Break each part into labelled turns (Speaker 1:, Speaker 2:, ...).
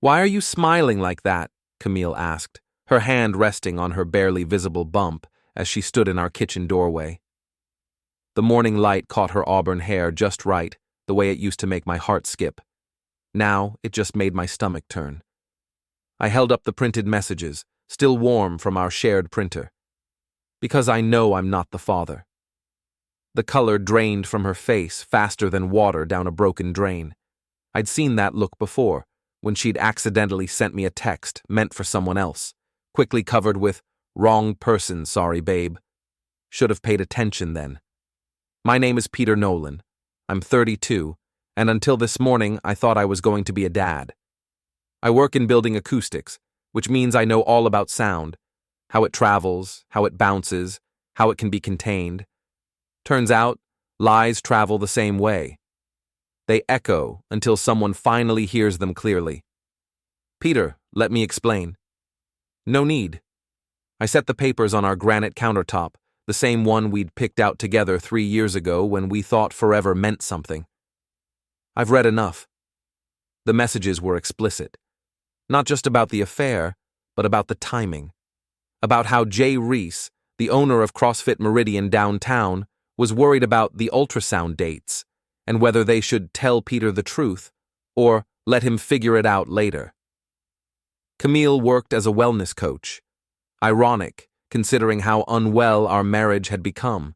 Speaker 1: "Why are you smiling like that?" Camille asked, her hand resting on her barely visible bump as she stood in our kitchen doorway. The morning light caught her auburn hair just right, the way it used to make my heart skip. Now, it just made my stomach turn. I held up the printed messages, still warm from our shared printer. Because I know I'm not the father. The color drained from her face faster than water down a broken drain. I'd seen that look before, when she'd accidentally sent me a text meant for someone else, quickly covered with, "Wrong person, sorry babe." Should have paid attention then. My name is Peter Nolan. I'm 32, and until this morning I thought I was going to be a dad. I work in building acoustics, which means I know all about sound, how it travels, how it bounces, how it can be contained. Turns out, lies travel the same way. They echo until someone finally hears them clearly. "Peter, let me explain." "No need." I set the papers on our granite countertop, the same one we'd picked out together 3 years ago when we thought forever meant something. "I've read enough." The messages were explicit. Not just about the affair, but about the timing. About how Reese, the owner of CrossFit Meridian downtown, was worried about the ultrasound dates and whether they should tell Peter the truth or let him figure it out later. Camille worked as a wellness coach. Ironic, considering how unwell our marriage had become.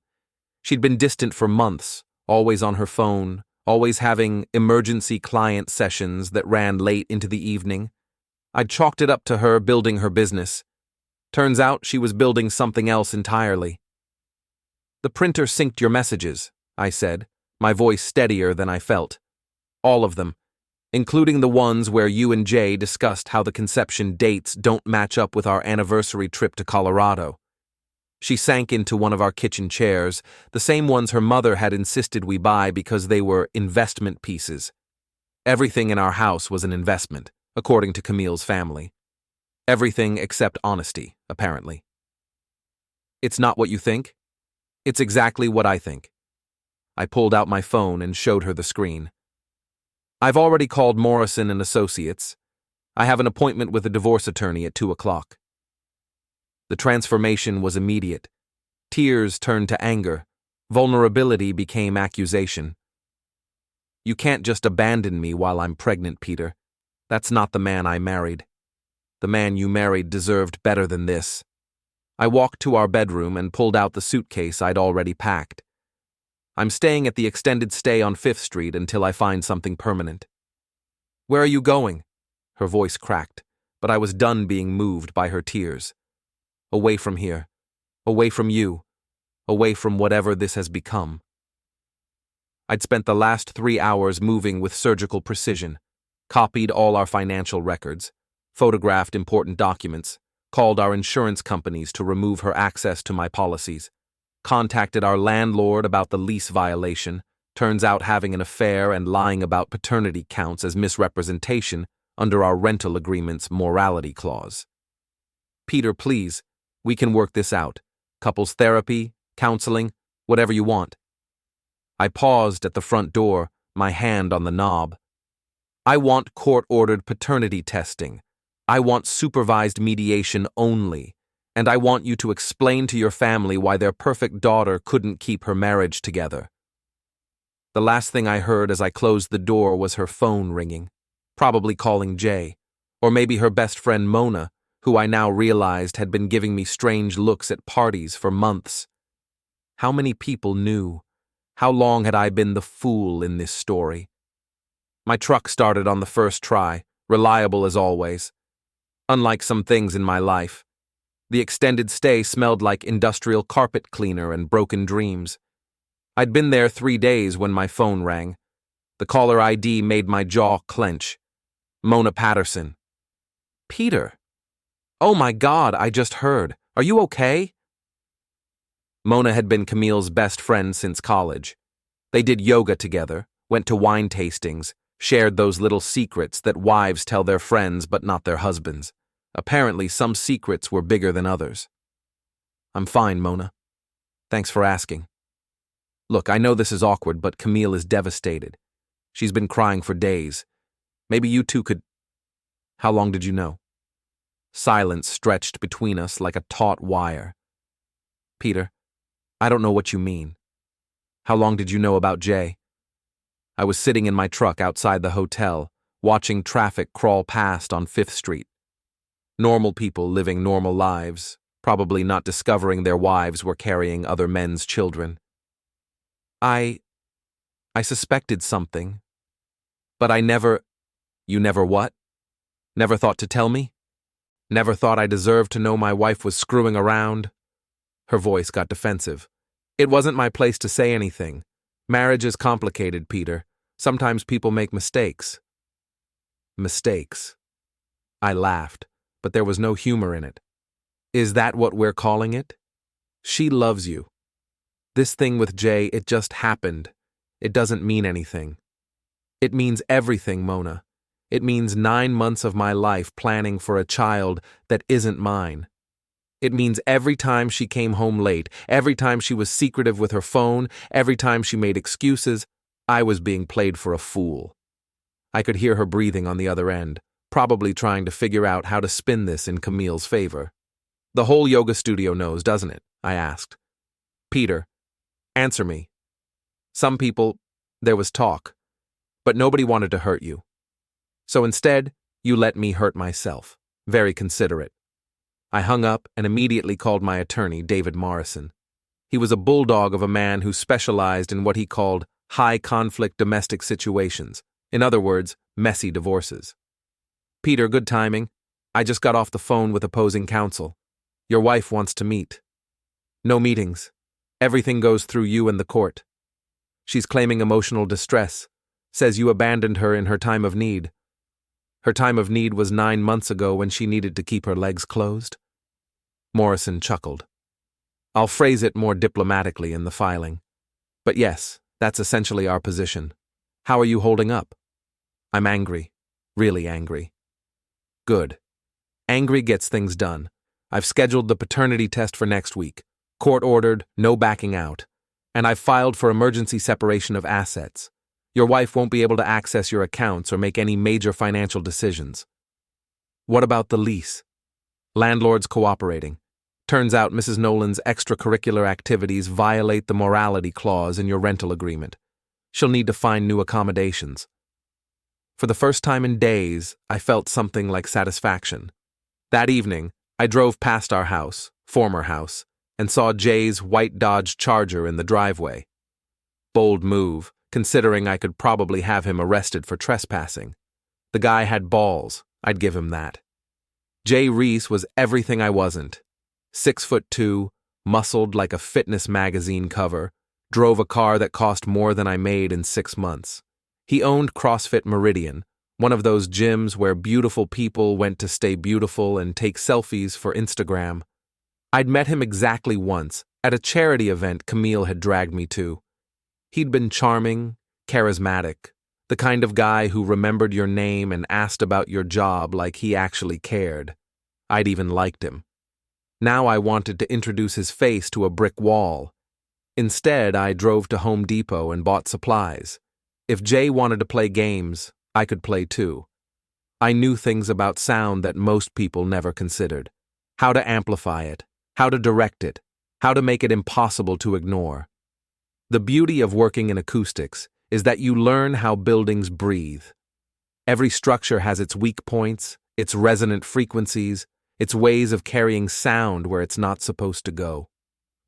Speaker 1: She'd been distant for months, always on her phone, always having emergency client sessions that ran late into the evening. I'd chalked it up to her building her business. Turns out she was building something else entirely. "The printer synced your messages," I said, my voice steadier than I felt. "All of them, including the ones where you and Jay discussed how the conception dates don't match up with our anniversary trip to Colorado." She sank into one of our kitchen chairs, the same ones her mother had insisted we buy because they were investment pieces. Everything in our house was an investment, according to Camille's family. Everything except honesty, apparently. "It's not what you think?" "It's exactly what I think." I pulled out my phone and showed her the screen. "I've already called Morrison and Associates. I have an appointment with a divorce attorney at 2 o'clock. The transformation was immediate. Tears turned to anger. Vulnerability became accusation. "You can't just abandon me while I'm pregnant, Peter. That's not the man I married. The man you married deserved better than this." I walked to our bedroom and pulled out the suitcase I'd already packed. "I'm staying at the extended stay on 5th Street until I find something permanent." "Where are you going?" Her voice cracked, but I was done being moved by her tears. "Away from here. Away from you. Away from whatever this has become." I'd spent the last 3 hours moving with surgical precision, copied all our financial records, photographed important documents, called our insurance companies to remove her access to my policies, contacted our landlord about the lease violation. Turns out having an affair and lying about paternity counts as misrepresentation under our rental agreement's morality clause. "Peter, please, we can work this out. Couples therapy, counseling, whatever you want." I paused at the front door, my hand on the knob. "I want court-ordered paternity testing. I want supervised mediation only, and I want you to explain to your family why their perfect daughter couldn't keep her marriage together." The last thing I heard as I closed the door was her phone ringing, probably calling Jay, or maybe her best friend Mona, who I now realized had been giving me strange looks at parties for months. How many people knew? How long had I been the fool in this story? My truck started on the first try, reliable as always. Unlike some things in my life, the extended stay smelled like industrial carpet cleaner and broken dreams. I'd been there 3 days when my phone rang. The caller ID made my jaw clench. Mona Patterson. "Peter. Oh my God, I just heard. Are you okay?" Mona had been Camille's best friend since college. They did yoga together, went to wine tastings, shared those little secrets that wives tell their friends but not their husbands. Apparently, some secrets were bigger than others. "I'm fine, Mona. Thanks for asking. Look, I know this is awkward, but Camille is devastated. She's been crying for days. Maybe you two could..." How long did you know? Silence stretched between us like a taut wire. Peter, I don't know what you mean. How long did you know about Jay? I was sitting in my truck outside the hotel, watching traffic crawl past on 5th Street. Normal people living normal lives, probably not discovering their wives were carrying other men's children. I suspected something, but I never— You never what? Never thought to tell me? Never thought I deserved to know my wife was screwing around? Her voice got defensive. It wasn't my place to say anything. Marriage is complicated, Peter. Sometimes people make mistakes. Mistakes. I laughed, but there was no humor in it. Is that what we're calling it? She loves you. This thing with Jay, it just happened. It doesn't mean anything. It means everything, Mona. It means 9 months of my life planning for a child that isn't mine. It means every time she came home late, every time she was secretive with her phone, every time she made excuses, I was being played for a fool. I could hear her breathing on the other end, probably trying to figure out how to spin this in Camille's favor. The whole yoga studio knows, doesn't it? I asked. Peter, answer me. Some people— there was talk, but nobody wanted to hurt you. So instead, you let me hurt myself. Very considerate. I hung up and immediately called my attorney, David Morrison. He was a bulldog of a man who specialized in what he called high-conflict domestic situations. In other words, messy divorces. Peter, good timing. I just got off the phone with opposing counsel. Your wife wants to meet. No meetings. Everything goes through you and the court. She's claiming emotional distress. Says you abandoned her in her time of need. Her time of need was 9 months ago when she needed to keep her legs closed. Morrison chuckled. I'll phrase it more diplomatically in the filing. But yes, that's essentially our position. How are you holding up? I'm angry. Really angry. Good. Angry gets things done. I've scheduled the paternity test for next week. Court ordered, no backing out. And I've filed for emergency separation of assets. Your wife won't be able to access your accounts or make any major financial decisions. What about the lease? Landlord's cooperating. Turns out Mrs. Nolan's extracurricular activities violate the morality clause in your rental agreement. She'll need to find new accommodations. For the first time in days, I felt something like satisfaction. That evening, I drove past our house, former house, and saw Jay's white Dodge Charger in the driveway. Bold move, considering I could probably have him arrested for trespassing. The guy had balls, I'd give him that. Jay Reese was everything I wasn't. 6'2", muscled like a fitness magazine cover, drove a car that cost more than I made in 6 months. He owned CrossFit Meridian, one of those gyms where beautiful people went to stay beautiful and take selfies for Instagram. I'd met him exactly once, at a charity event Camille had dragged me to. He'd been charming, charismatic, the kind of guy who remembered your name and asked about your job like he actually cared. I'd even liked him. Now I wanted to introduce his face to a brick wall. Instead, I drove to Home Depot and bought supplies. If Jay wanted to play games, I could play too. I knew things about sound that most people never considered. How to amplify it, how to direct it, how to make it impossible to ignore. The beauty of working in acoustics is that you learn how buildings breathe. Every structure has its weak points, its resonant frequencies, its ways of carrying sound where it's not supposed to go.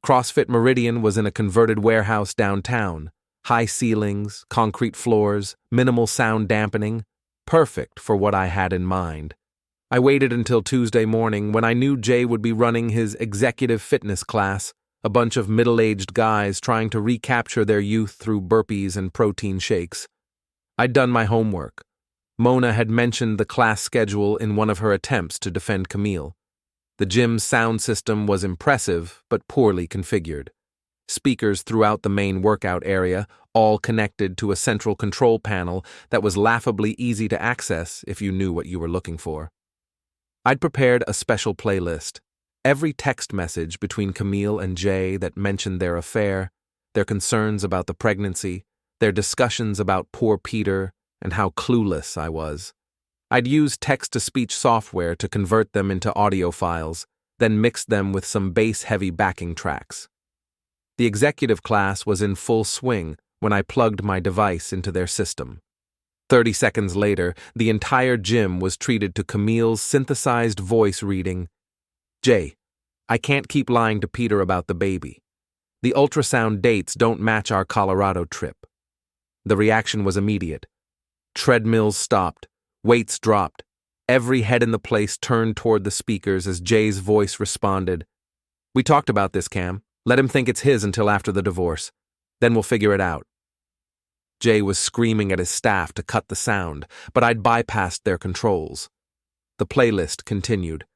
Speaker 1: CrossFit Meridian was in a converted warehouse downtown. High ceilings, concrete floors, minimal sound dampening. Perfect for what I had in mind. I waited until Tuesday morning when I knew Jay would be running his executive fitness class, a bunch of middle-aged guys trying to recapture their youth through burpees and protein shakes. I'd done my homework. Mona had mentioned the class schedule in one of her attempts to defend Camille. The gym's sound system was impressive, but poorly configured. Speakers throughout the main workout area, all connected to a central control panel that was laughably easy to access if you knew what you were looking for. I'd prepared a special playlist. Every text message between Camille and Jay that mentioned their affair, their concerns about the pregnancy, their discussions about poor Peter, and how clueless I was. I'd used text-to-speech software to convert them into audio files, then mixed them with some bass-heavy backing tracks. The executive class was in full swing when I plugged my device into their system. 30 seconds later, the entire gym was treated to Camille's synthesized voice reading, "Jay, I can't keep lying to Peter about the baby. The ultrasound dates don't match our Colorado trip." The reaction was immediate. Treadmills stopped, weights dropped. Every head in the place turned toward the speakers as Jay's voice responded, "We talked about this, Cam. Let him think it's his until after the divorce. Then we'll figure it out." Jay was screaming at his staff to cut the sound, but I'd bypassed their controls. The playlist continued.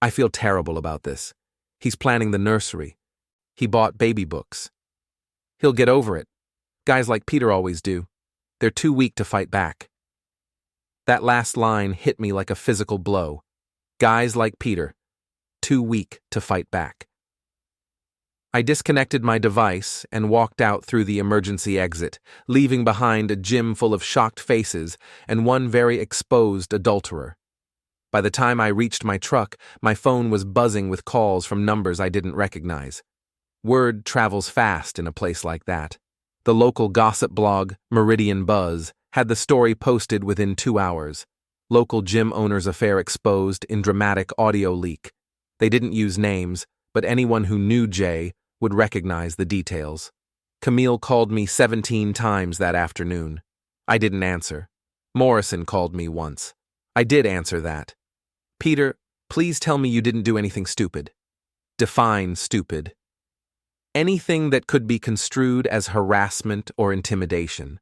Speaker 1: "I feel terrible about this. He's planning the nursery. He bought baby books. He'll get over it. Guys like Peter always do. They're too weak to fight back." That last line hit me like a physical blow. Guys like Peter, too weak to fight back. I disconnected my device and walked out through the emergency exit, leaving behind a gym full of shocked faces and one very exposed adulterer. By the time I reached my truck, my phone was buzzing with calls from numbers I didn't recognize. Word travels fast in a place like that. The local gossip blog, Meridian Buzz, had the story posted within 2 hours. Local gym owner's affair exposed in dramatic audio leak. They didn't use names, but anyone who knew Jay would recognize the details. Camille called me 17 times that afternoon. I didn't answer. Morrison called me once. I did answer that. "Peter, please tell me you didn't do anything stupid." Define stupid. Anything that could be construed as harassment or intimidation.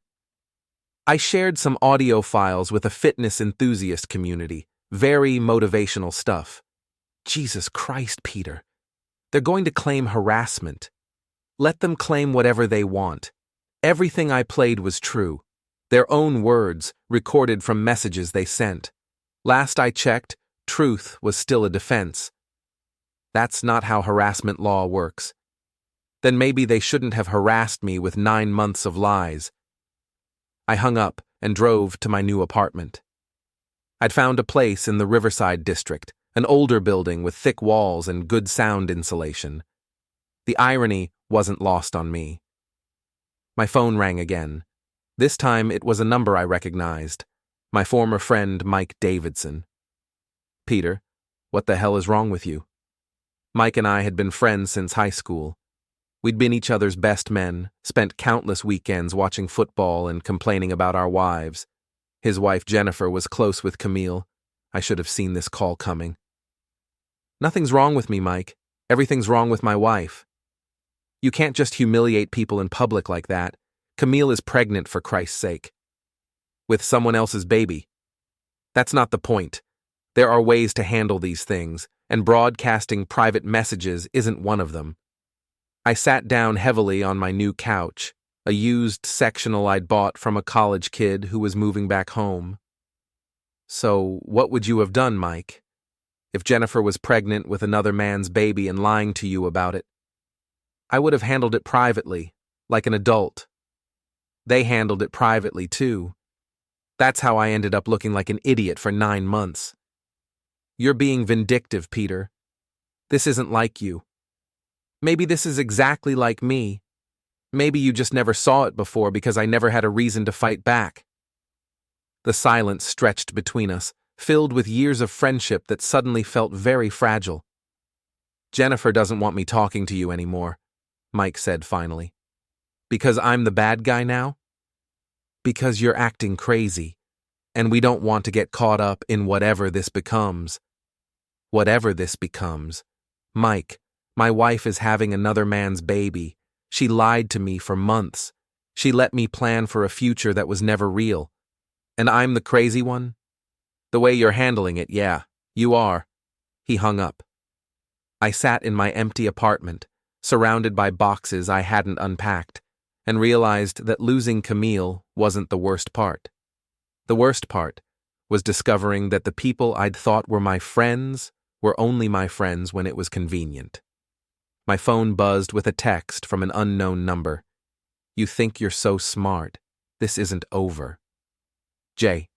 Speaker 1: I shared some audio files with a fitness enthusiast community. Very motivational stuff. Jesus Christ, Peter. They're going to claim harassment. Let them claim whatever they want. Everything I played was true. Their own words, recorded from messages they sent. Last I checked, truth was still a defense. That's not how harassment law works. Then maybe they shouldn't have harassed me with 9 months of lies. I hung up and drove to my new apartment. I'd found a place in the Riverside district, an older building with thick walls and good sound insulation. The irony wasn't lost on me. My phone rang again. This time it was a number I recognized. My former friend Mike Davidson. "Peter, what the hell is wrong with you?" Mike and I had been friends since high school. We'd been each other's best men, spent countless weekends watching football and complaining about our wives. His wife Jennifer was close with Camille. I should have seen this call coming. "Nothing's wrong with me, Mike. Everything's wrong with my wife." "You can't just humiliate people in public like that. Camille is pregnant, for Christ's sake. With someone else's baby." "That's not the point. There are ways to handle these things, and broadcasting private messages isn't one of them." I sat down heavily on my new couch, a used sectional I'd bought from a college kid who was moving back home. "So, what would you have done, Mike? If Jennifer was pregnant with another man's baby and lying to you about it?" "I would have handled it privately, like an adult. They handled it privately, too. That's how I ended up looking like an idiot for 9 months. You're being vindictive, Peter. This isn't like you. Maybe this is exactly like me. Maybe you just never saw it before because I never had a reason to fight back." The silence stretched between us, filled with years of friendship that suddenly felt very fragile. "Jennifer doesn't want me talking to you anymore," Mike said finally. "Because I'm the bad guy now?" "Because you're acting crazy, and we don't want to get caught up in whatever this becomes." "Whatever this becomes. Mike, my wife is having another man's baby. She lied to me for months. She let me plan for a future that was never real. And I'm the crazy one? The way you're handling it, yeah, you are." He hung up. I sat in my empty apartment, surrounded by boxes I hadn't unpacked, and realized that losing Camille wasn't the worst part. The worst part was discovering that the people I'd thought were my friends were only my friends when it was convenient. My phone buzzed with a text from an unknown number. "You think you're so smart. This isn't over. Jay."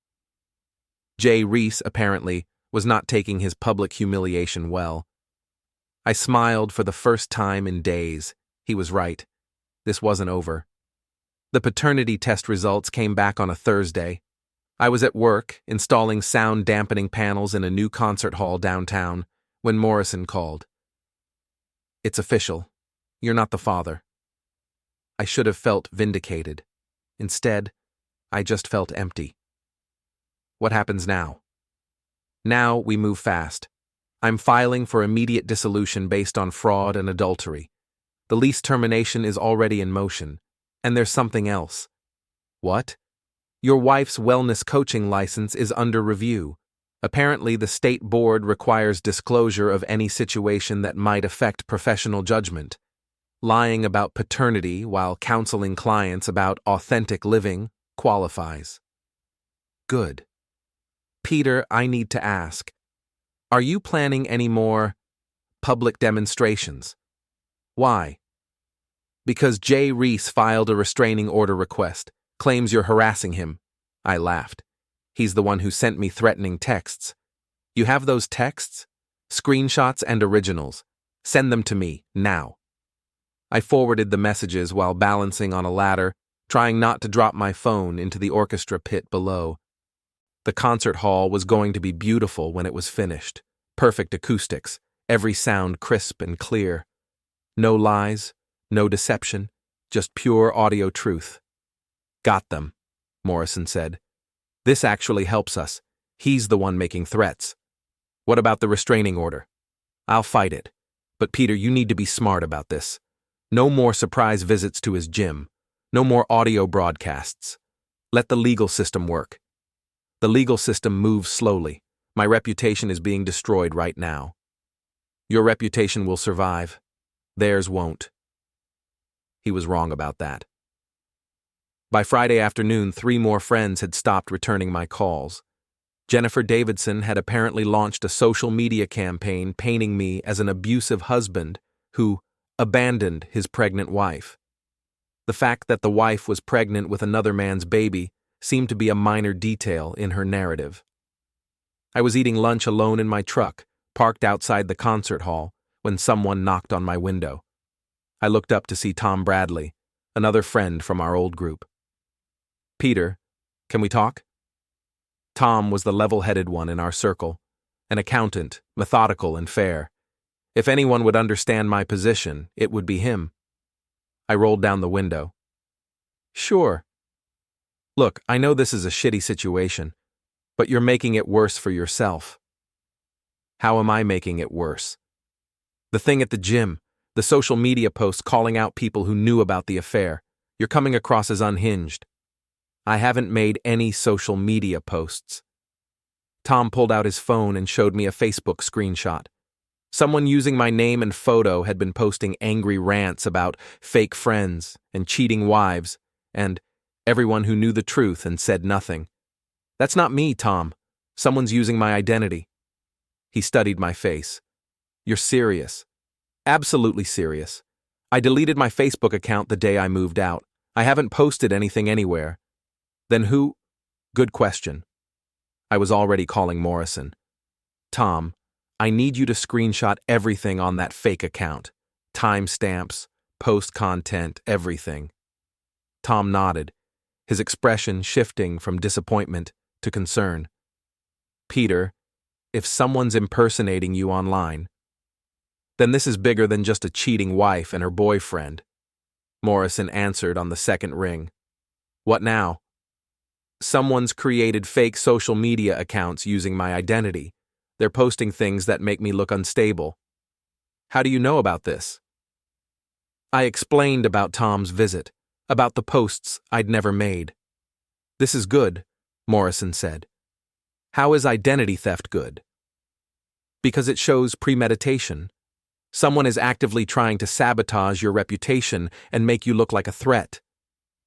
Speaker 1: Reese, apparently, was not taking his public humiliation well. I smiled for the first time in days. He was right. This wasn't over. The paternity test results came back on a Thursday. I was at work, installing sound-dampening panels in a new concert hall downtown, when Morrison called. "It's official. You're not the father." I should have felt vindicated. Instead, I just felt empty. What happens now? Now we move fast. I'm filing for immediate dissolution based on fraud and adultery. The lease termination is already in motion. And there's something else. What? Your wife's wellness coaching license is under review. Apparently, the state board requires disclosure of any situation that might affect professional judgment. Lying about paternity while counseling clients about authentic living qualifies. Good. Peter, I need to ask, are you planning any more public demonstrations? Why? Because Reese filed a restraining order request, claims you're harassing him. I laughed. He's the one who sent me threatening texts. You have those texts? Screenshots and originals. Send them to me, now. I forwarded the messages while balancing on a ladder, trying not to drop my phone into the orchestra pit below. The concert hall was going to be beautiful when it was finished. Perfect acoustics, every sound crisp and clear. No lies, no deception, just pure audio truth. Got them, Morrison said. This actually helps us. He's the one making threats. What about the restraining order? I'll fight it. But Peter, you need to be smart about this. No more surprise visits to his gym. No more audio broadcasts. Let the legal system work. The legal system moves slowly. My reputation is being destroyed right now. Your reputation will survive. Theirs won't. He was wrong about that. By Friday afternoon, 3 more friends had stopped returning my calls. Jennifer Davidson had apparently launched a social media campaign painting me as an abusive husband who abandoned his pregnant wife. The fact that the wife was pregnant with another man's baby seemed to be a minor detail in her narrative. I was eating lunch alone in my truck, parked outside the concert hall, when someone knocked on my window. I looked up to see Tom Bradley, another friend from our old group. Peter, can we talk? Tom was the level-headed one in our circle, an accountant, methodical and fair. If anyone would understand my position, it would be him. I rolled down the window. Sure. Look, I know this is a shitty situation, but you're making it worse for yourself. How am I making it worse? The thing at the gym, the social media posts calling out people who knew about the affair. You're coming across as unhinged. I haven't made any social media posts. Tom pulled out his phone and showed me a Facebook screenshot. Someone using my name and photo had been posting angry rants about fake friends and cheating wives, and everyone who knew the truth and said nothing. That's not me, Tom. Someone's using my identity. He studied my face. You're serious. Absolutely serious. I deleted my Facebook account the day I moved out. I haven't posted anything anywhere. Then who? Good question. I was already calling Morrison. Tom, I need you to screenshot everything on that fake account. Timestamps, post content, everything. Tom nodded, his expression shifting from disappointment to concern. Peter, if someone's impersonating you online, then this is bigger than just a cheating wife and her boyfriend. Morrison answered on the second ring. What now? Someone's created fake social media accounts using my identity. They're posting things that make me look unstable. How do you know about this? I explained about Tom's visit, about the posts I'd never made. This is good, Morrison said. How is identity theft good? Because it shows premeditation. Someone is actively trying to sabotage your reputation and make you look like a threat.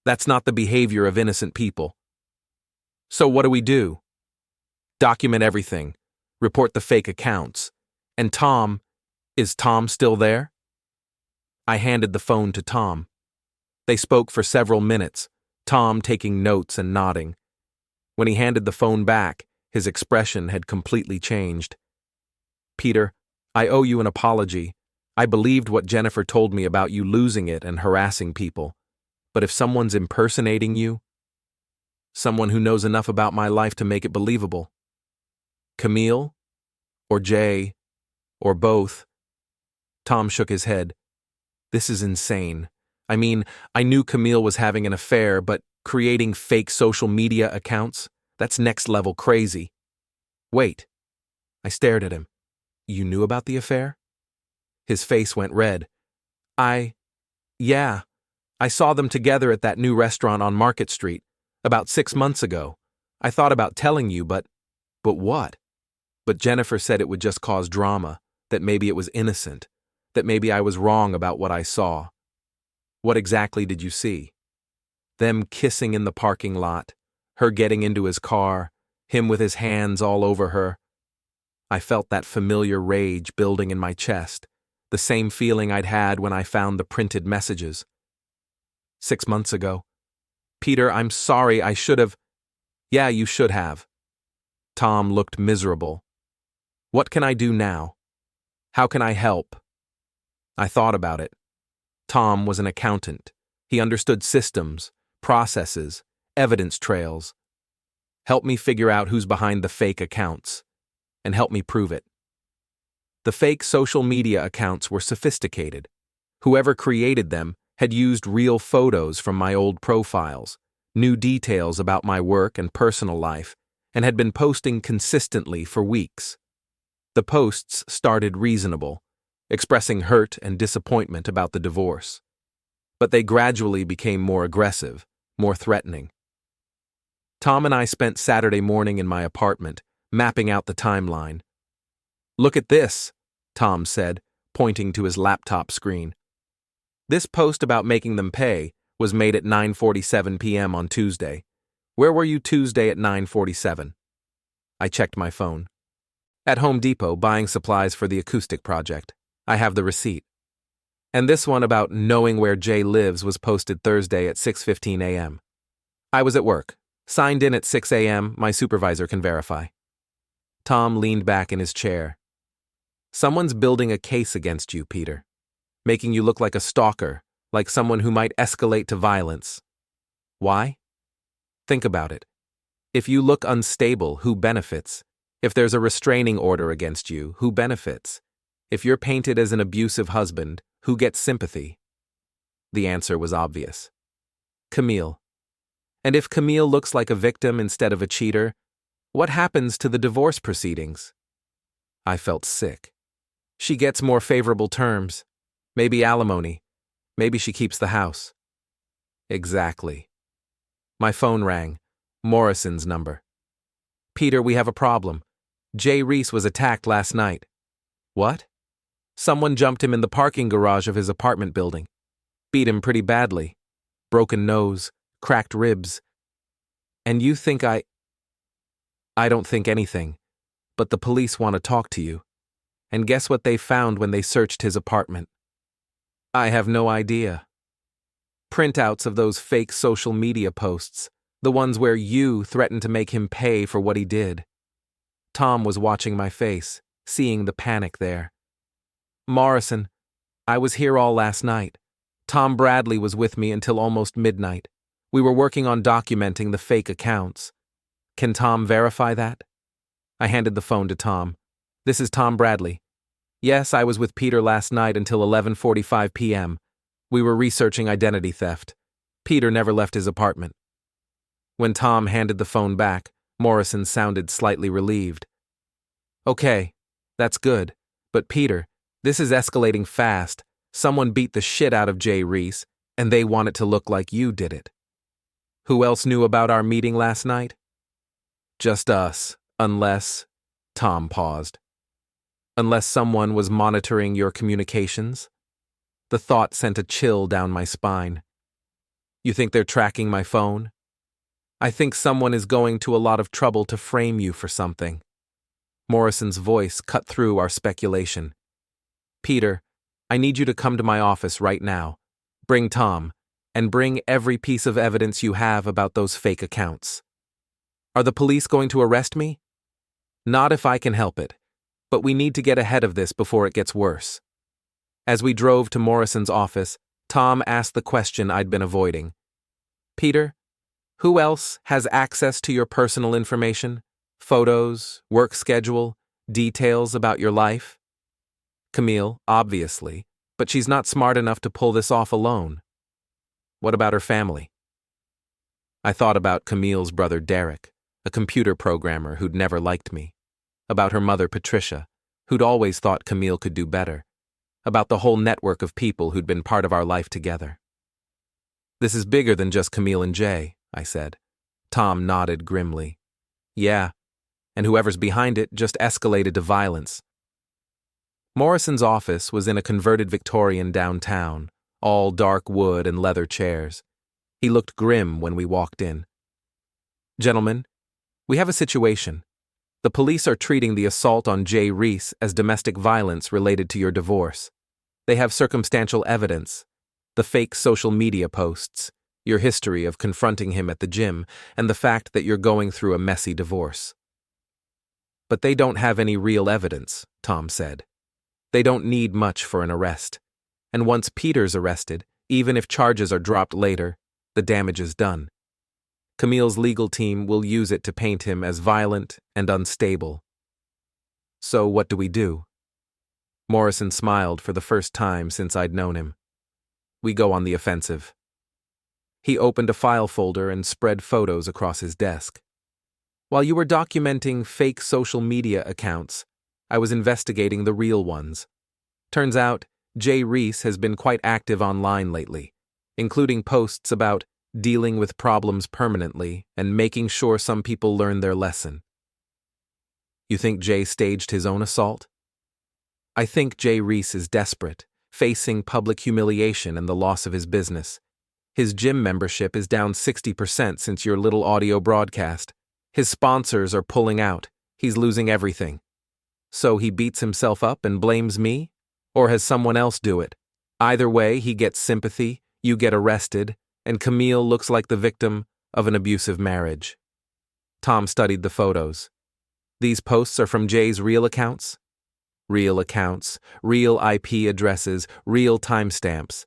Speaker 1: That's not the behavior of innocent people. So what do? Document everything. Report the fake accounts. And Tom, is Tom still there? I handed the phone to Tom. They spoke for several minutes, Tom taking notes and nodding. When he handed the phone back, His expression had completely changed. "Peter, I owe you an apology. I believed what Jennifer told me about you losing it and harassing people. But if someone's impersonating you, someone who knows enough about my life to make it believable. Camille? Or Jay? Or both?" Tom shook his head. "This is insane. I mean, I knew Camille was having an affair, but creating fake social media accounts? That's next-level crazy." "Wait." I stared at him. "You knew about the affair?" His face went red. Yeah. I saw them together at that new restaurant on Market Street, about 6 months ago. I thought about telling you, but what? But Jennifer said it would just cause drama, that maybe it was innocent, that maybe I was wrong about what I saw." "What exactly did you see?" "Them kissing in the parking lot, her getting into his car, him with his hands all over her." I felt that familiar rage building in my chest, the same feeling I'd had when I found the printed messages. 6 months ago. "Peter, I'm sorry, I should have—" "Yeah, you should have." Tom looked miserable. "What can I do now? How can I help?" I thought about it. Tom was an accountant. He understood systems, processes, evidence trails. Help me figure out who's behind the fake accounts, and help me prove it. The fake social media accounts were sophisticated. Whoever created them had used real photos from my old profiles, new details about my work and personal life, and had been posting consistently for weeks. The posts started reasonable, expressing hurt and disappointment about the divorce. But they gradually became more aggressive, more threatening. Tom and I spent Saturday morning in my apartment, mapping out the timeline. "Look at this," Tom said, pointing to his laptop screen. "This post about making them pay was made at 9:47 p.m. on Tuesday. Where were you Tuesday at 9:47? I checked my phone. "At Home Depot buying supplies for the acoustic project. I have the receipt." "And this one about knowing where Jay lives was posted Thursday at 6:15 a.m. I was at work. Signed in at 6 a.m., my supervisor can verify." Tom leaned back in his chair. "Someone's building a case against you, Peter. Making you look like a stalker, like someone who might escalate to violence. Why? Think about it. If you look unstable, who benefits? If there's a restraining order against you, who benefits? If you're painted as an abusive husband, who gets sympathy?" The answer was obvious. Camille. And if Camille looks like a victim instead of a cheater, what happens to the divorce proceedings? I felt sick. She gets more favorable terms. Maybe alimony. Maybe she keeps the house. Exactly. My phone rang. Morrison's number. "Peter, we have a problem. Jay Reese was attacked last night." "What?" "Someone jumped him in the parking garage of his apartment building. Beat him pretty badly. Broken nose, cracked ribs. And you think I don't think anything. But the police want to talk to you. And guess what they found when they searched his apartment?" "I have no idea." "Printouts of those fake social media posts, the ones where you threatened to make him pay for what he did." Tom was watching my face, seeing the panic there. "Morrison, I was here all last night. Tom Bradley was with me until almost midnight. We were working on documenting the fake accounts. Can Tom verify that?" I handed the phone to Tom. "This is Tom Bradley. Yes, I was with Peter last night until 11:45 p.m. We were researching identity theft. Peter never left his apartment." When Tom handed the phone back, Morrison sounded slightly relieved. "Okay, that's good. But Peter, this is escalating fast. Someone beat the shit out of Jay Reese, and they want it to look like you did it." "Who else knew about our meeting last night?" "Just us, unless—" Tom paused. "Unless someone was monitoring your communications?" The thought sent a chill down my spine. "You think they're tracking my phone?" "I think someone is going to a lot of trouble to frame you for something." Morrison's voice cut through our speculation. "Peter, I need you to come to my office right now. Bring Tom, and bring every piece of evidence you have about those fake accounts." "Are the police going to arrest me?" Not if I can help it, but we need to get ahead of this before it gets worse. As we drove to Morrison's office, Tom asked the question I'd been avoiding. Peter, who else has access to your personal information? Photos, work schedule, details about your life? Camille, obviously, but she's not smart enough to pull this off alone. What about her family? I thought about Camille's brother Derek, a computer programmer who'd never liked me. About her mother Patricia, who'd always thought Camille could do better. About the whole network of people who'd been part of our life together. This is bigger than just Camille and Jay, I said. Tom nodded grimly. Yeah, and whoever's behind it just escalated to violence. Morrison's office was in a converted Victorian downtown, all dark wood and leather chairs. He looked grim when we walked in. Gentlemen, we have a situation. The police are treating the assault on Jay Reese as domestic violence related to your divorce. They have circumstantial evidence, the fake social media posts, your history of confronting him at the gym, and the fact that you're going through a messy divorce. But they don't have any real evidence, Tom said. They don't need much for an arrest. And once Peter's arrested, even if charges are dropped later, the damage is done. Camille's legal team will use it to paint him as violent and unstable. So what do we do? Morrison smiled for the first time since I'd known him. We go on the offensive. He opened a file folder and spread photos across his desk. While you were documenting fake social media accounts, I was investigating the real ones. Turns out, Jay Reese has been quite active online lately, including posts about dealing with problems permanently and making sure some people learn their lesson. You think Jay staged his own assault? I think Jay Reese is desperate, facing public humiliation and the loss of his business. His gym membership is down 60% since your little audio broadcast. His sponsors are pulling out. He's losing everything. So he beats himself up and blames me? Or has someone else do it? Either way, he gets sympathy, you get arrested, and Camille looks like the victim of an abusive marriage. Tom studied the photos. These posts are from Jay's real accounts? Real accounts, real IP addresses, real timestamps.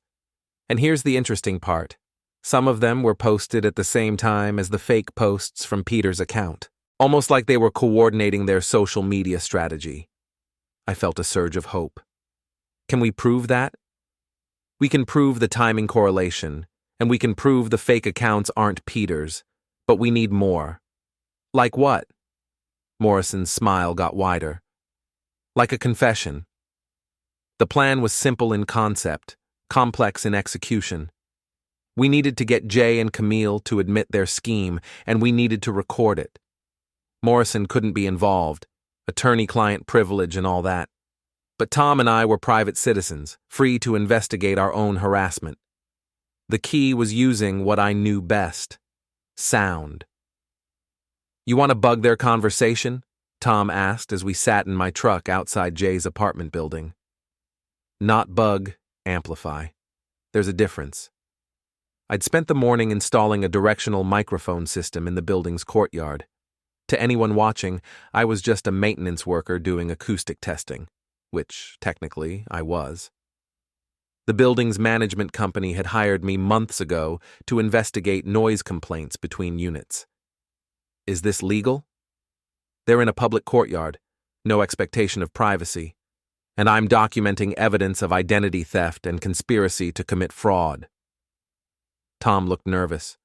Speaker 1: And here's the interesting part. Some of them were posted at the same time as the fake posts from Peter's account, almost like they were coordinating their social media strategy. I felt a surge of hope. Can we prove that? We can prove the timing correlation, and we can prove the fake accounts aren't Peter's, but we need more. Like what? Morrison's smile got wider. Like a confession. The plan was simple in concept, complex in execution. We needed to get Jay and Camille to admit their scheme, and we needed to record it. Morrison couldn't be involved, attorney-client privilege and all that. But Tom and I were private citizens, free to investigate our own harassment. The key was using what I knew best: sound. You want to bug their conversation? Tom asked as we sat in my truck outside Jay's apartment building. Not bug, amplify. There's a difference. I'd spent the morning installing a directional microphone system in the building's courtyard. To anyone watching, I was just a maintenance worker doing acoustic testing, which, technically, I was. The building's management company had hired me months ago to investigate noise complaints between units. Is this legal? They're in a public courtyard, no expectation of privacy, and I'm documenting evidence of identity theft and conspiracy to commit fraud. Tom looked nervous.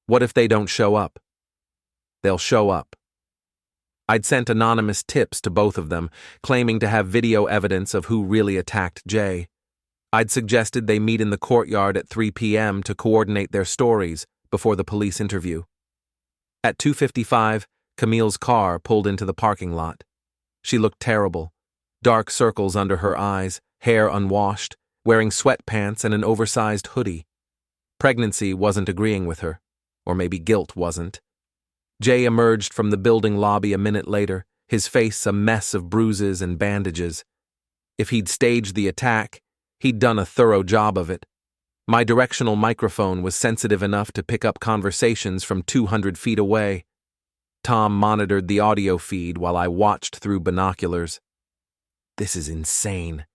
Speaker 1: What if they don't show up? They'll show up. I'd sent anonymous tips to both of them, claiming to have video evidence of who really attacked Jay. I'd suggested they meet in the courtyard at 3 p.m. to coordinate their stories before the police interview. At 2:55, Camille's car pulled into the parking lot. She looked terrible. Dark circles under her eyes, hair unwashed, wearing sweatpants and an oversized hoodie. Pregnancy wasn't agreeing with her, or maybe guilt wasn't. Jay emerged from the building lobby a minute later, his face a mess of bruises and bandages. If he'd staged the attack, he'd done a thorough job of it. My directional microphone was sensitive enough to pick up conversations from 200 feet away. Tom monitored the audio feed while I watched through binoculars. "This is insane,"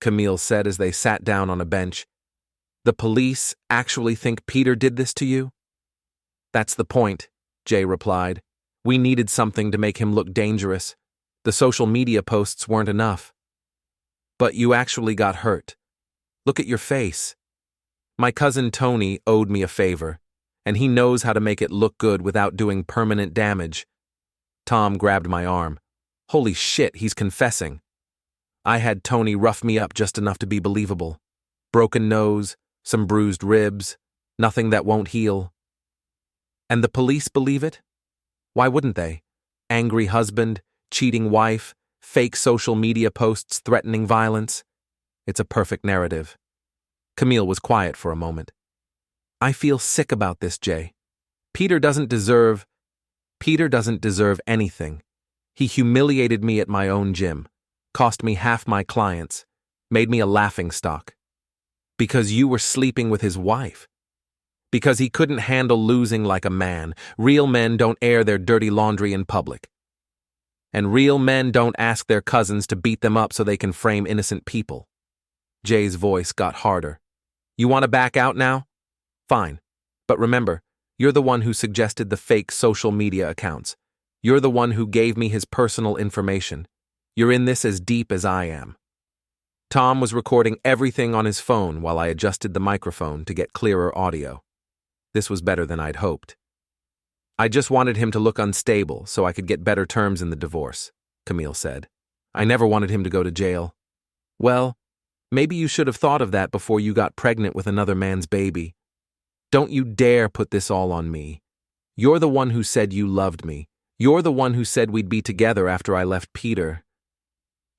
Speaker 1: Camille said as they sat down on a bench. "The police actually think Peter did this to you?" "That's the point," Jay replied. "We needed something to make him look dangerous. The social media posts weren't enough." "But you actually got hurt. Look at your face." "My cousin Tony owed me a favor, and he knows how to make it look good without doing permanent damage." Tom grabbed my arm. "Holy shit, he's confessing." "I had Tony rough me up just enough to be believable. Broken nose, some bruised ribs, nothing that won't heal." "And the police believe it? Why wouldn't they? Angry husband, cheating wife, fake social media posts threatening violence. It's a perfect narrative." Camille was quiet for a moment. "I feel sick about this, Jay. Peter doesn't deserve anything. He humiliated me at my own gym, cost me half my clients, made me a laughingstock. Because you were sleeping with his wife. Because he couldn't handle losing like a man. Real men don't air their dirty laundry in public. And real men don't ask their cousins to beat them up so they can frame innocent people." Jay's voice got harder. "You want to back out now? Fine. But remember, you're the one who suggested the fake social media accounts. You're the one who gave me his personal information. You're in this as deep as I am." Tom was recording everything on his phone while I adjusted the microphone to get clearer audio. This was better than I'd hoped. "I just wanted him to look unstable so I could get better terms in the divorce," Camille said. "I never wanted him to go to jail." "Well, maybe you should have thought of that before you got pregnant with another man's baby. Don't you dare put this all on me. You're the one who said you loved me. You're the one who said we'd be together after I left Peter.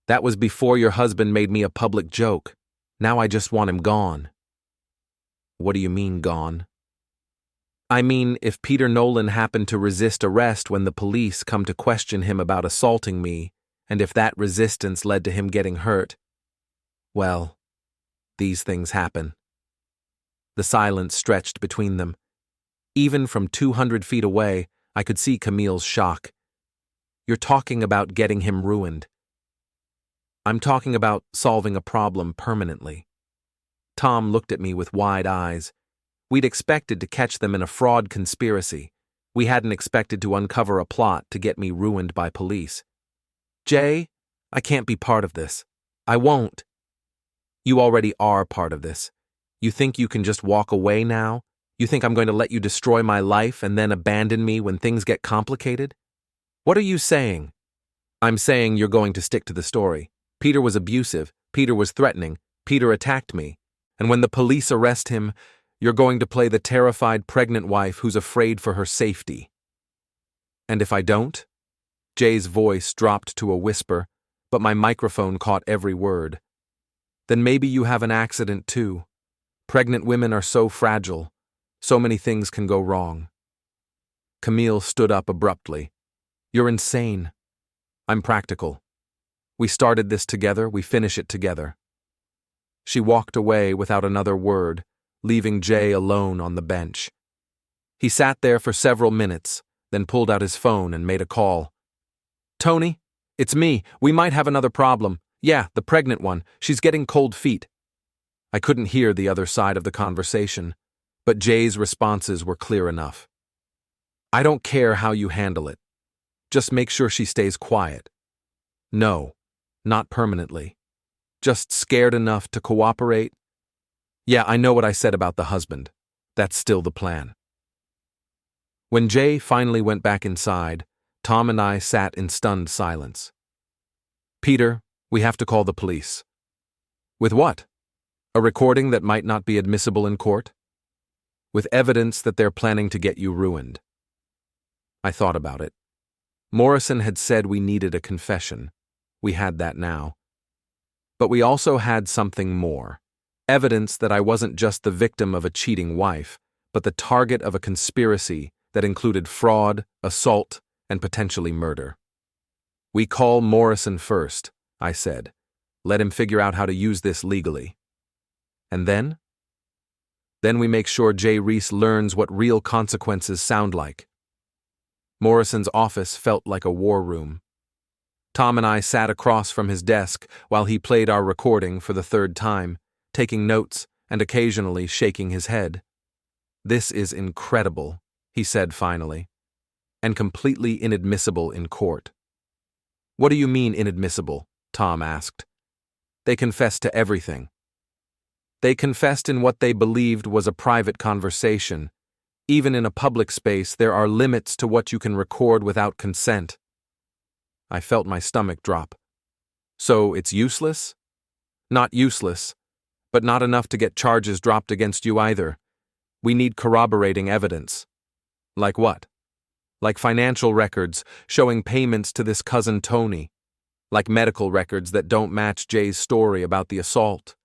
Speaker 1: That was before your husband made me a public joke. Now I just want him gone." "What do you mean, gone?" "I mean, if Peter Nolan happened to resist arrest when the police come to question him about assaulting me, and if that resistance led to him getting hurt, well, these things happen." The silence stretched between them. Even from 200 feet away, I could see Camille's shock. "You're talking about getting him ruined." "I'm talking about solving a problem permanently." Tom looked at me with wide eyes. We'd expected to catch them in a fraud conspiracy. We hadn't expected to uncover a plot to get me ruined by police. "Jay, I can't be part of this. I won't." "You already are part of this. You think you can just walk away now? You think I'm going to let you destroy my life and then abandon me when things get complicated? What are you saying?" "I'm saying you're going to stick to the story. Peter was abusive. Peter was threatening. Peter attacked me. And when the police arrest him, you're going to play the terrified pregnant wife who's afraid for her safety." "And if I don't?" Jay's voice dropped to a whisper, but my microphone caught every word. "Then maybe you have an accident too. Pregnant women are so fragile. So many things can go wrong." Camille stood up abruptly. "You're insane. I'm practical. We started this together, we finish it together." She walked away without another word, leaving Jay alone on the bench. He sat there for several minutes, then pulled out his phone and made a call. "Tony, it's me. We might have another problem. Yeah, the pregnant one. She's getting cold feet." I couldn't hear the other side of the conversation, but Jay's responses were clear enough. "I don't care how you handle it. Just make sure she stays quiet." "No, not permanently. Just scared enough to cooperate." "Yeah, I know what I said about the husband. That's still the plan." When Jay finally went back inside, Tom and I sat in stunned silence. "Peter, we have to call the police." "With what? A recording that might not be admissible in court?" "With evidence that they're planning to get you ruined." I thought about it. Morrison had said we needed a confession. We had that now. But we also had something more. Evidence that I wasn't just the victim of a cheating wife, but the target of a conspiracy that included fraud, assault, and potentially murder. "We call Morrison first," I said. "Let him figure out how to use this legally. And then? Then we make sure Reese learns what real consequences sound like." Morrison's office felt like a war room. Tom and I sat across from his desk while he played our recording for the third time, taking notes and occasionally shaking his head. "This is incredible," he said finally, "and completely inadmissible in court." "What do you mean inadmissible?" Tom asked. "They confessed to everything." "They confessed in what they believed was a private conversation. Even in a public space, there are limits to what you can record without consent." I felt my stomach drop. "So it's useless?" "Not useless, but not enough to get charges dropped against you either. We need corroborating evidence." "Like what?" "Like financial records showing payments to this cousin Tony. Like medical records that don't match Jay's story about the assault.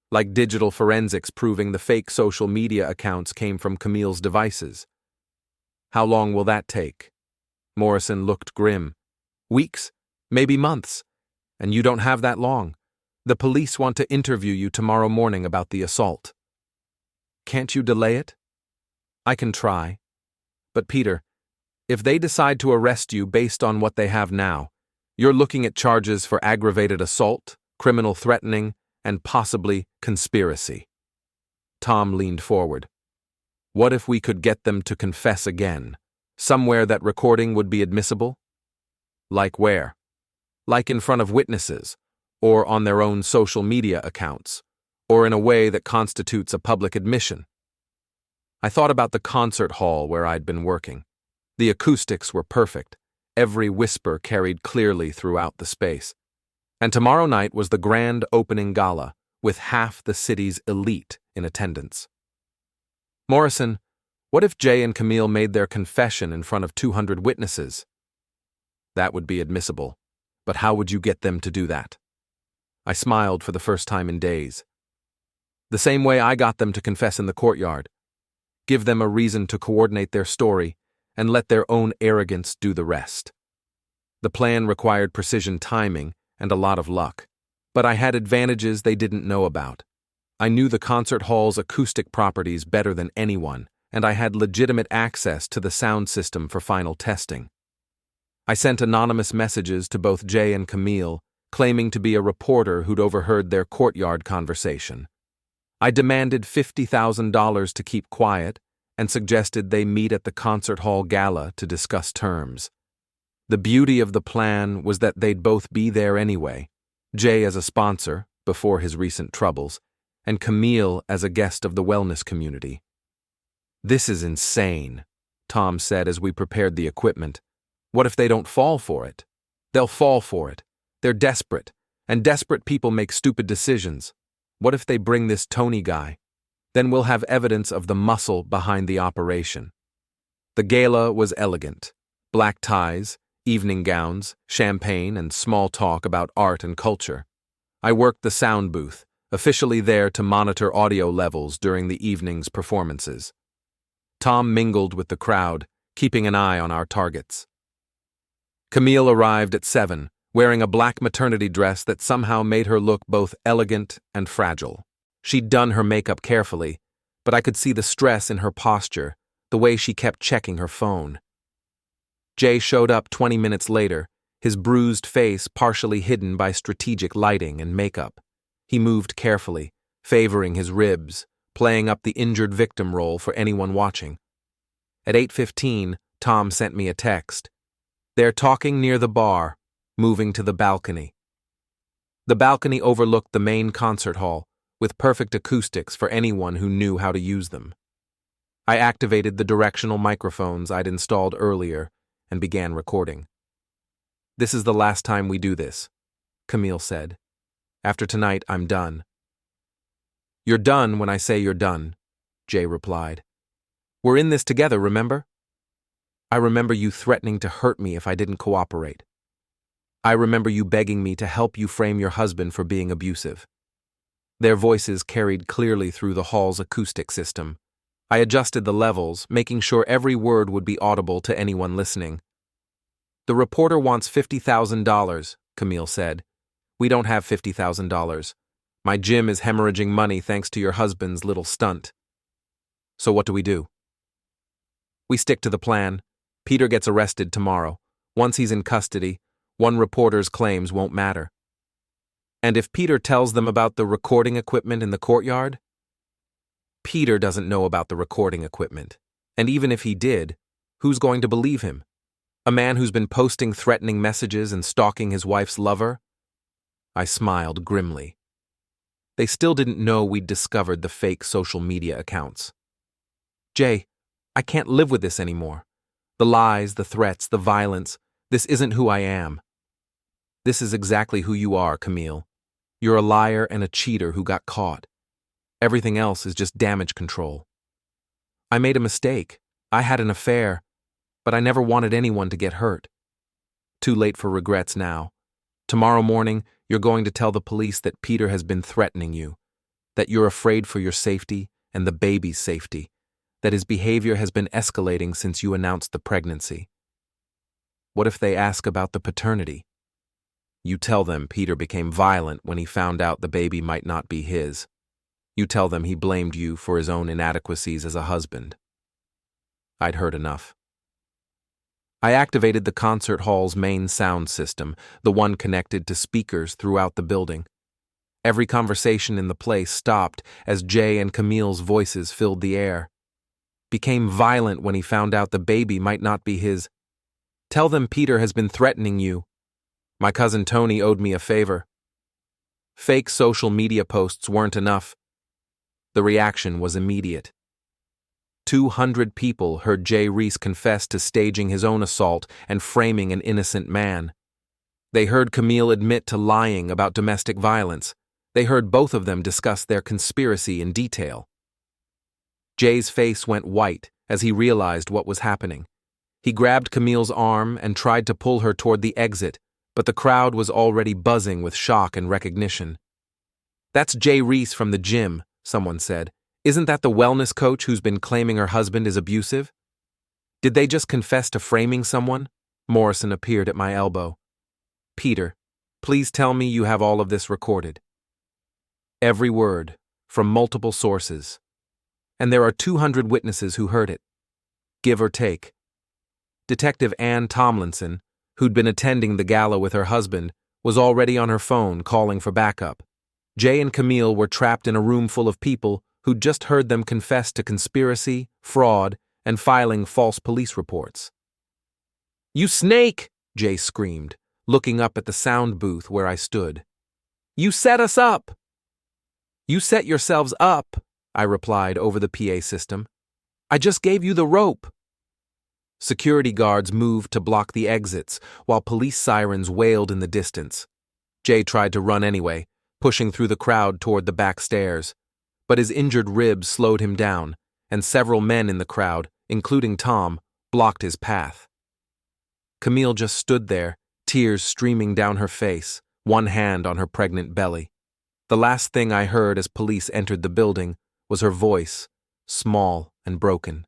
Speaker 1: Like digital forensics proving the fake social media accounts came from Camille's devices." "How long will that take?" Morrison looked grim. "Weeks, maybe months. And you don't have that long. The police want to interview you tomorrow morning about the assault." "Can't you delay it?" "I can try. But Peter, if they decide to arrest you based on what they have now, you're looking at charges for aggravated assault, criminal threatening, and possibly conspiracy." Tom leaned forward. "What if we could get them to confess again? Somewhere that recording would be admissible?" "Like where?" "Like in front of witnesses, or on their own social media accounts, or in a way that constitutes a public admission." I thought about the concert hall where I'd been working. The acoustics were perfect. Every whisper carried clearly throughout the space. And tomorrow night was the grand opening gala, with half the city's elite in attendance. "Morrison, what if Jay and Camille made their confession in front of 200 witnesses?" "That would be admissible. But how would you get them to do that?" I smiled for the first time in days. "The same way I got them to confess in the courtyard. Give them a reason to coordinate their story, and let their own arrogance do the rest." The plan required precision timing and a lot of luck. But I had advantages they didn't know about. I knew the concert hall's acoustic properties better than anyone, and I had legitimate access to the sound system for final testing. I sent anonymous messages to both Jay and Camille, claiming to be a reporter who'd overheard their courtyard conversation. I demanded $50,000 to keep quiet and suggested they meet at the concert hall gala to discuss terms. The beauty of the plan was that they'd both be there anyway, Jay as a sponsor, before his recent troubles, and Camille as a guest of the wellness community. "This is insane," Tom said as we prepared the equipment. "What if they don't fall for it?" "They'll fall for it. They're desperate, and desperate people make stupid decisions. What if they bring this Tony guy? Then we'll have evidence of the muscle behind the operation." The gala was elegant. Black ties, evening gowns, champagne, and small talk about art and culture. I worked the sound booth, officially there to monitor audio levels during the evening's performances. Tom mingled with the crowd, keeping an eye on our targets. Camille arrived at 7, wearing a black maternity dress that somehow made her look both elegant and fragile. She'd done her makeup carefully, but I could see the stress in her posture, the way she kept checking her phone. Jay showed up 20 minutes later, his bruised face partially hidden by strategic lighting and makeup. He moved carefully, favoring his ribs, playing up the injured victim role for anyone watching. At 8:15, Tom sent me a text. "They're talking near the bar, moving to the balcony." The balcony overlooked the main concert hall, with perfect acoustics for anyone who knew how to use them. I activated the directional microphones I'd installed earlier and began recording. "This is the last time we do this," Camille said. "After tonight, I'm done." "You're done when I say you're done," Jay replied. "We're in this together, remember?" "I remember you threatening to hurt me if I didn't cooperate. I remember you begging me to help you frame your husband for being abusive." Their voices carried clearly through the hall's acoustic system. I adjusted the levels, making sure every word would be audible to anyone listening. "The reporter wants $50,000, Camille said. "We don't have $50,000. My gym is hemorrhaging money thanks to your husband's little stunt." "So what do we do?" "We stick to the plan. Peter gets arrested tomorrow. Once he's in custody, one reporter's claims won't matter. And if Peter tells them about the recording equipment in the courtyard? Peter doesn't know about the recording equipment. And even if he did, who's going to believe him? A man who's been posting threatening messages and stalking his wife's lover? I smiled grimly. They still didn't know we'd discovered the fake social media accounts. Jay, I can't live with this anymore. The lies, the threats, the violence. This isn't who I am. This is exactly who you are, Camille. You're a liar and a cheater who got caught. Everything else is just damage control. I made a mistake. I had an affair, but I never wanted anyone to get hurt. Too late for regrets now. Tomorrow morning, you're going to tell the police that Peter has been threatening you, that you're afraid for your safety and the baby's safety, that his behavior has been escalating since you announced the pregnancy. What if they ask about the paternity? You tell them Peter became violent when he found out the baby might not be his. You tell them he blamed you for his own inadequacies as a husband. I'd heard enough. I activated the concert hall's main sound system, the one connected to speakers throughout the building. Every conversation in the place stopped as Jay and Camille's voices filled the air. Became violent when he found out the baby might not be his. Tell them Peter has been threatening you. My cousin Tony owed me a favor. Fake social media posts weren't enough. The reaction was immediate. 200 people heard Jay Reese confess to staging his own assault and framing an innocent man. They heard Camille admit to lying about domestic violence. They heard both of them discuss their conspiracy in detail. Jay's face went white as he realized what was happening. He grabbed Camille's arm and tried to pull her toward the exit, but the crowd was already buzzing with shock and recognition. "That's Jay Reese from the gym," someone said. "Isn't that the wellness coach who's been claiming her husband is abusive?" "Did they just confess to framing someone?" Morrison appeared at my elbow. "Peter, please tell me you have all of this recorded." Every word, from multiple sources. And there are 200 witnesses who heard it. Give or take. Detective Ann Tomlinson, who'd been attending the gala with her husband, was already on her phone calling for backup. Jay and Camille were trapped in a room full of people who'd just heard them confess to conspiracy, fraud, and filing false police reports. "You snake!" Jay screamed, looking up at the sound booth where I stood. "You set us up!" "You set yourselves up," I replied over the PA system. "I just gave you the rope." Security guards moved to block the exits, while police sirens wailed in the distance. Jay tried to run anyway, pushing through the crowd toward the back stairs. But his injured ribs slowed him down, and several men in the crowd, including Tom, blocked his path. Camille just stood there, tears streaming down her face, one hand on her pregnant belly. The last thing I heard as police entered the building was her voice, small and broken.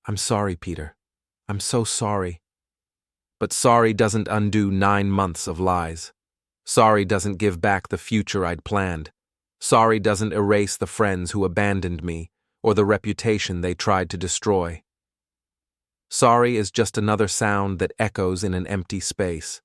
Speaker 1: "I'm sorry, Peter. I'm so sorry." But sorry doesn't undo 9 months of lies. Sorry doesn't give back the future I'd planned. Sorry doesn't erase the friends who abandoned me or the reputation they tried to destroy. Sorry is just another sound that echoes in an empty space.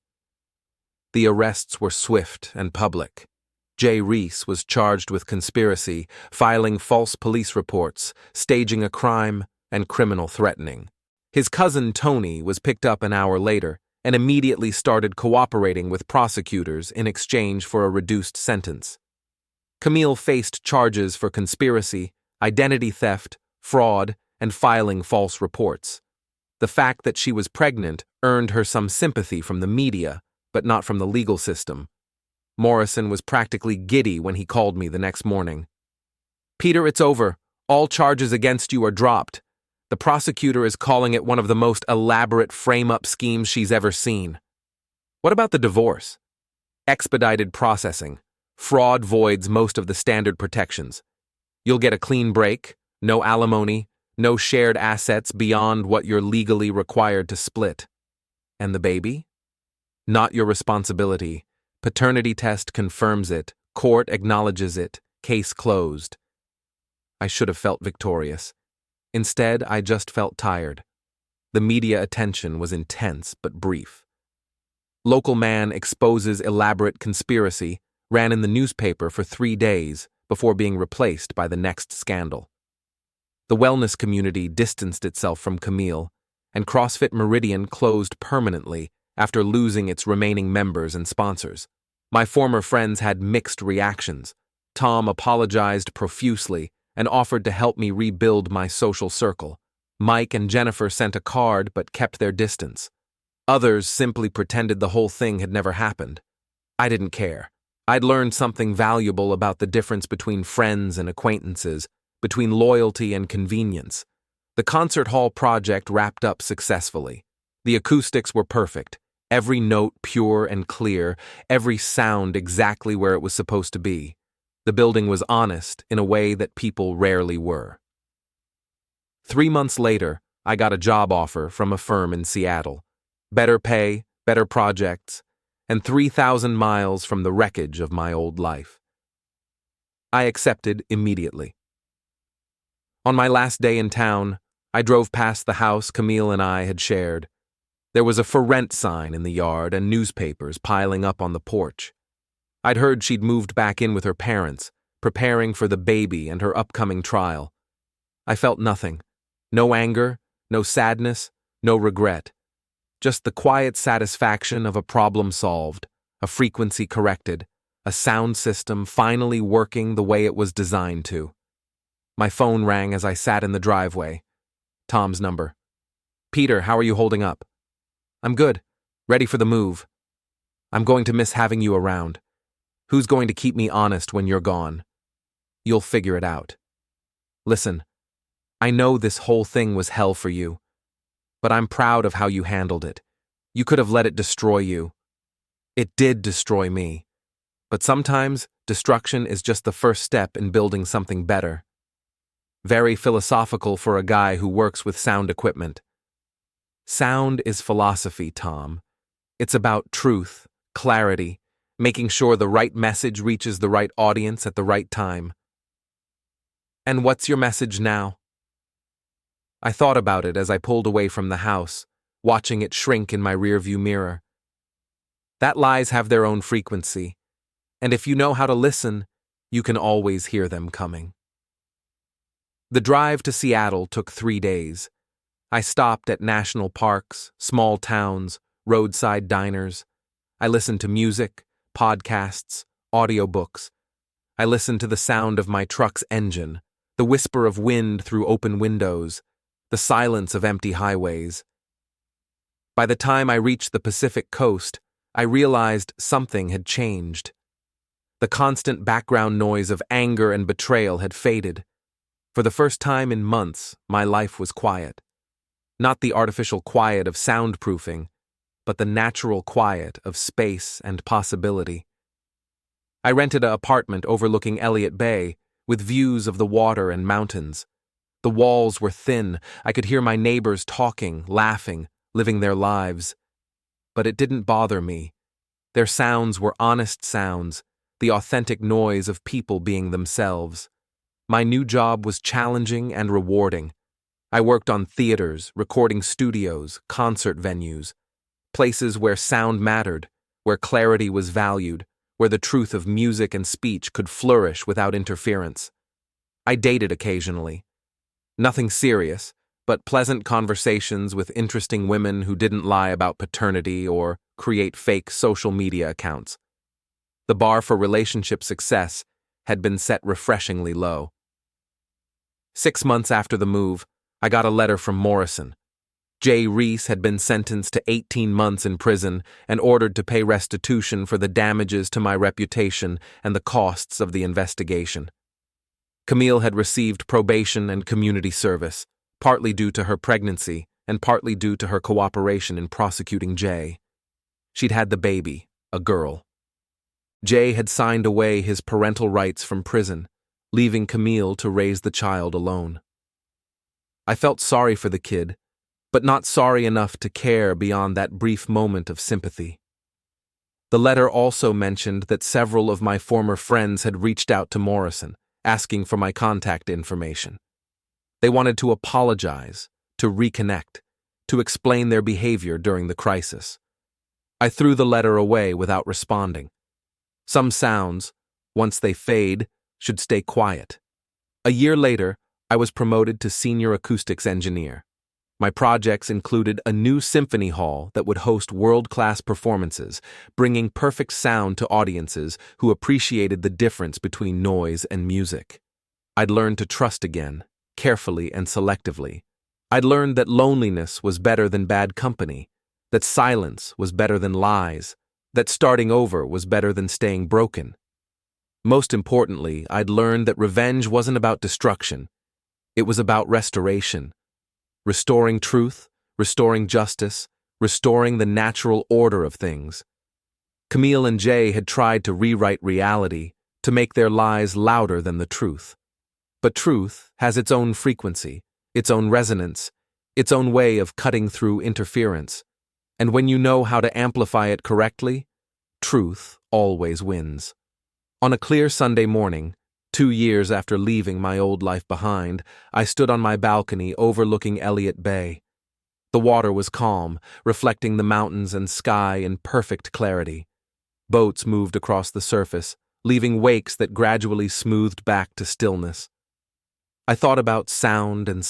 Speaker 1: The arrests were swift and public. Jay Reese was charged with conspiracy, filing false police reports, staging a crime, and criminal threatening. His cousin Tony was picked up an hour later and immediately started cooperating with prosecutors in exchange for a reduced sentence. Camille faced charges for conspiracy, identity theft, fraud, and filing false reports. The fact that she was pregnant earned her some sympathy from the media, but not from the legal system. Morrison was practically giddy when he called me the next morning. "Peter, it's over. All charges against you are dropped. The prosecutor is calling it one of the most elaborate frame-up schemes she's ever seen." "What about the divorce?" "Expedited processing. Fraud voids most of the standard protections. You'll get a clean break, no alimony, no shared assets beyond what you're legally required to split." "And the baby?" "Not your responsibility. Paternity test confirms it. Court acknowledges it. Case closed." I should have felt victorious. Instead, I just felt tired. The media attention was intense but brief. Local man exposes elaborate conspiracy ran in the newspaper for 3 days before being replaced by the next scandal. The wellness community distanced itself from Camille, and CrossFit Meridian closed permanently after losing its remaining members and sponsors. My former friends had mixed reactions. Tom apologized profusely and offered to help me rebuild my social circle. Mike and Jennifer sent a card but kept their distance. Others simply pretended the whole thing had never happened. I didn't care. I'd learned something valuable about the difference between friends and acquaintances, between loyalty and convenience. The concert hall project wrapped up successfully. The acoustics were perfect, every note pure and clear, every sound exactly where it was supposed to be. The building was honest in a way that people rarely were. 3 months later, I got a job offer from a firm in Seattle. Better pay, better projects, and 3,000 miles from the wreckage of my old life. I accepted immediately. On my last day in town, I drove past the house Camille and I had shared. There was a for rent sign in the yard and newspapers piling up on the porch. I'd heard she'd moved back in with her parents, preparing for the baby and her upcoming trial. I felt nothing. No anger, no sadness, no regret. Just the quiet satisfaction of a problem solved, a frequency corrected, a sound system finally working the way it was designed to. My phone rang as I sat in the driveway. Tom's number. "Peter, how are you holding up?" "I'm good. Ready for the move. I'm going to miss having you around. Who's going to keep me honest when you're gone? You'll figure it out. Listen, I know this whole thing was hell for you, but I'm proud of how you handled it. You could have let it destroy you. It did destroy me. But sometimes destruction is just the first step in building something better." Very philosophical for a guy who works with sound equipment. Sound is philosophy, Tom. It's about truth, clarity, making sure the right message reaches the right audience at the right time. And what's your message now? I thought about it as I pulled away from the house, watching it shrink in my rearview mirror. That lies have their own frequency, and if you know how to listen, you can always hear them coming. The drive to Seattle took 3 days. I stopped at national parks, small towns, roadside diners. I listened to music, podcasts, audiobooks. I listened to the sound of my truck's engine, the whisper of wind through open windows, the silence of empty highways. By the time I reached the Pacific coast, I realized something had changed. The constant background noise of anger and betrayal had faded. For the first time in months, my life was quiet. Not the artificial quiet of soundproofing, but the natural quiet of space and possibility. I rented an apartment overlooking Elliott Bay, with views of the water and mountains. The walls were thin. I could hear my neighbors talking, laughing, living their lives. But it didn't bother me. Their sounds were honest sounds, the authentic noise of people being themselves. My new job was challenging and rewarding. I worked on theaters, recording studios, concert venues, places where sound mattered, where clarity was valued, where the truth of music and speech could flourish without interference. I dated occasionally. Nothing serious, but pleasant conversations with interesting women who didn't lie about paternity or create fake social media accounts. The bar for relationship success had been set refreshingly low. 6 months after the move, I got a letter from Morrison. Reese had been sentenced to 18 months in prison and ordered to pay restitution for the damages to my reputation and the costs of the investigation. Camille had received probation and community service, partly due to her pregnancy and partly due to her cooperation in prosecuting Jay. She'd had the baby, a girl. Jay had signed away his parental rights from prison, leaving Camille to raise the child alone. I felt sorry for the kid, but not sorry enough to care beyond that brief moment of sympathy. The letter also mentioned that several of my former friends had reached out to Morrison, asking for my contact information. They wanted to apologize, to reconnect, to explain their behavior during the crisis. I threw the letter away without responding. Some sounds, once they fade, should stay quiet. A year later, I was promoted to senior acoustics engineer. My projects included a new symphony hall that would host world-class performances, bringing perfect sound to audiences who appreciated the difference between noise and music. I'd learned to trust again, carefully and selectively. I'd learned that loneliness was better than bad company, that silence was better than lies, that starting over was better than staying broken. Most importantly, I'd learned that revenge wasn't about destruction. It was about restoration. Restoring truth, restoring justice, restoring the natural order of things. Camille and Jay had tried to rewrite reality, to make their lies louder than the truth. But truth has its own frequency, its own resonance, its own way of cutting through interference. And when you know how to amplify it correctly, truth always wins. On a clear Sunday morning, 2 years after leaving my old life behind, I stood on my balcony overlooking Elliott Bay. The water was calm, reflecting the mountains and sky in perfect clarity. Boats moved across the surface, leaving wakes that gradually smoothed back to stillness. I thought about sound and